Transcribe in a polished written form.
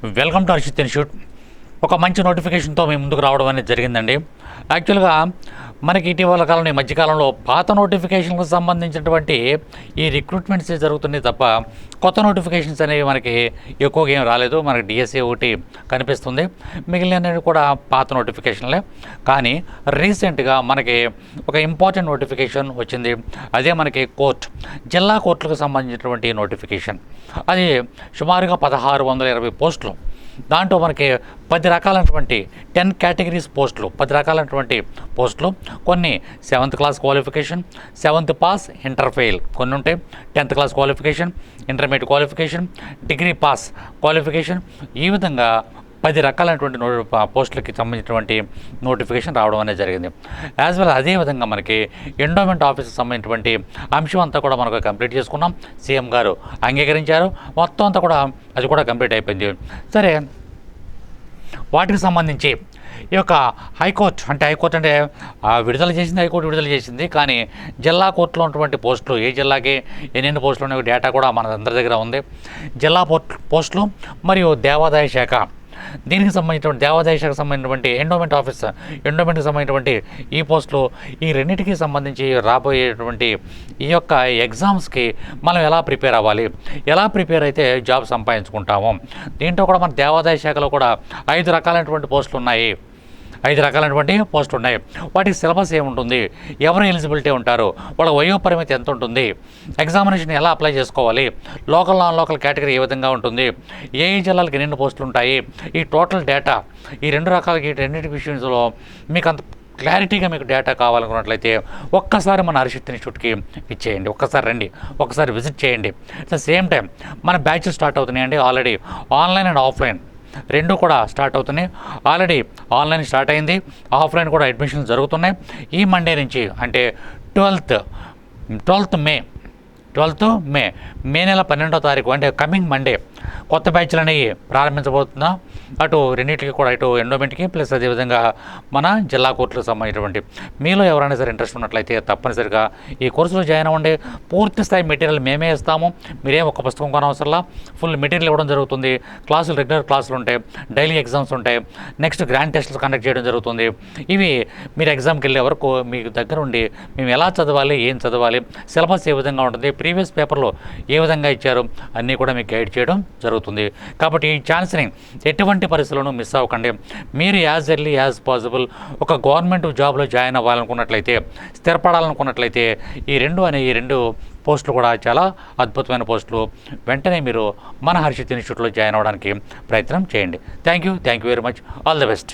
Welcome to Harshit institute. ఒక మంచి నోటిఫికేషన్తో మేము ముందుకు రావడం అనేది జరిగిందండి. యాక్చువల్గా మనకి ఇటీవల కాలంలో ఈ మధ్యకాలంలో పాత నోటిఫికేషన్లకు సంబంధించినటువంటి ఈ రిక్రూట్మెంట్స్ జరుగుతున్నాయి తప్ప కొత్త నోటిఫికేషన్స్ అనేవి మనకి ఎక్కువగా ఏం రాలేదు. మనకి డిఎస్సి ఒకటి కనిపిస్తుంది, మిగిలినవి కూడా పాత నోటిఫికేషన్లే. కానీ రీసెంట్గా మనకి ఒక ఇంపార్టెంట్ నోటిఫికేషన్ వచ్చింది. అదే మనకి జిల్లా కోర్టులకు సంబంధించినటువంటి నోటిఫికేషన్. అది సుమారుగా 1620 పోస్టులు. దాంట్లో మనకి 10 రకాలైనటువంటి 10 కేటగిరీస్ పోస్టులు, 10 రకాలైనటువంటి పోస్టులు. కొన్ని 7th class qualification, 7th pass, inter fail కొన్ని ఉంటాయి. 10th class qualification, intermediate qualification, degree pass qualification, ఈ విధంగా 10 రకాలైనటువంటి పోస్టులకి సంబంధించినటువంటి నోటిఫికేషన్ రావడం అనేది జరిగింది. యాజ్ వెల్ అదేవిధంగా మనకి ఎండోమెంట్ ఆఫీస్కి సంబంధించినటువంటి అంశం అంతా కూడా మనకు కంప్లీట్ చేసుకున్నాం. సీఎం గారు అంగీకరించారు, మొత్తం అంతా కూడా అది కూడా కంప్లీట్ అయిపోయింది. సరే, వాటికి సంబంధించి ఈ యొక్క హైకోర్టు అంటే విడుదల చేసింది, హైకోర్టు విడుదల చేసింది. కానీ జిల్లా కోర్టులో ఉన్నటువంటి పోస్టులు, ఏ జిల్లాకి ఎన్నెన్ని పోస్టులు ఉన్నాయో డేటా కూడా మన అందరి దగ్గర ఉంది. జిల్లా పోస్టులు మరియు దేవాదాయ శాఖ, దీనికి సంబంధించినటువంటి దేవాదాయ శాఖకు సంబంధించినటువంటి ఎండోమెంట్కి సంబంధించినటువంటి ఈ పోస్టులు, ఈ రెండింటికి సంబంధించి రాబోయేటువంటి ఈ యొక్క ఎగ్జామ్స్కి మనం ఎలా ప్రిపేర్ అవ్వాలి, ఎలా ప్రిపేర్ అయితే జాబ్ సంపాదించుకుంటాము. దీంట్లో కూడా మన దేవాదాయ శాఖలో కూడా 5 రకాలైనటువంటి పోస్టులు ఉన్నాయి. 5 రకాలైనటువంటి పోస్టులు ఉన్నాయి. వాటికి సిలబస్ ఏముంటుంది, ఎవరు ఎలిజిబిలిటీ ఉంటారు, వాళ్ళ వయోపరిమితి ఎంత ఉంటుంది, ఎగ్జామినేషన్ ఎలా అప్లై చేసుకోవాలి, local non local category A విధంగా ఉంటుంది, ఏ జిల్లాలకు ఎన్ని పోస్టులు ఉంటాయి, ఈ టోటల్ డేటా, ఈ 2 రకాలకి రెండింటి విషయంలో మీకు అంత క్లారిటీగా మీకు డేటా కావాలనుకున్నట్లయితే ఒక్కసారి మన హర్షిత్ ఇన్స్టిట్యూట్కి ఇచ్చేయండి. ఒక్కసారి రండి, ఒక్కసారి విజిట్ చేయండి. అట్ ద సేమ్ టైం మన బ్యాచెస్ స్టార్ట్ అవుతున్నాయండి. ఆల్రెడీ ఆన్లైన్ అండ్ ఆఫ్లైన్ రెండు కూడా స్టార్ట్ అవుతున్నాయి. ఆల్రెడీ ఆన్లైన్ స్టార్ట్ అయింది, ఆఫ్లైన్ కూడా అడ్మిషన్స్ జరుగుతున్నాయి. ఈ మండే నుంచి అంటే 12th మే నెల 12వ తారీఖు అంటే కమింగ్ మండే కొత్త బ్యాచ్లు అనేవి ప్రారంభించబోతున్నాం. అటు రెండింటికి కూడా, ఇటు ఎండోమెంట్కి ప్లస్ అదేవిధంగా మన జిల్లా కోర్టులకు సంబంధించినటువంటి. మీలో ఎవరైనా సరే ఇంట్రెస్ట్ ఉన్నట్లయితే తప్పనిసరిగా ఈ కోర్సులో జాయిన్ అవ్వండి. పూర్తి స్థాయి మెటీరియల్ మేమే ఇస్తాము. మీరేం ఒక పుస్తకం కొనవసరంలా, ఫుల్ మెటీరియల్ ఇవ్వడం జరుగుతుంది. రెగ్యులర్ క్లాసులు ఉంటాయి, డైలీ ఎగ్జామ్స్ ఉంటాయి, నెక్స్ట్ గ్రాండ్ టెస్ట్లు కండక్ట్ చేయడం జరుగుతుంది. ఇవి మీరు ఎగ్జామ్కి వెళ్ళే వరకు మీకు దగ్గర ఉండి మేము ఎలా చదవాలి, ఏం చదవాలి, సిలబస్ ఏ విధంగా ఉంటుంది, ప్రీవియస్ పేపర్లో ఏ విధంగా ఇచ్చారు అన్నీ కూడా మీకు గైడ్ చేయడం జరుగుతుంది. కాబట్టి ఈ ఛాన్స్ని ఎటువంటి పరిస్థితులను మిస్ అవ్వకండి. మీరు యాజ్ ఎర్లీ యాజ్ పాసిబుల్ ఒక గవర్నమెంట్ జాబ్లో జాయిన్ అవ్వాలనుకున్నట్లయితే, స్థిరపడాలనుకున్నట్లయితే ఈ రెండు పోస్టులు కూడా చాలా అద్భుతమైన పోస్టులు. వెంటనే మీరు మన హర్షిత్ ఇన్స్టిట్యూట్లో జాయిన్ అవ్వడానికి ప్రయత్నం చేయండి. Thank you very much. All the best.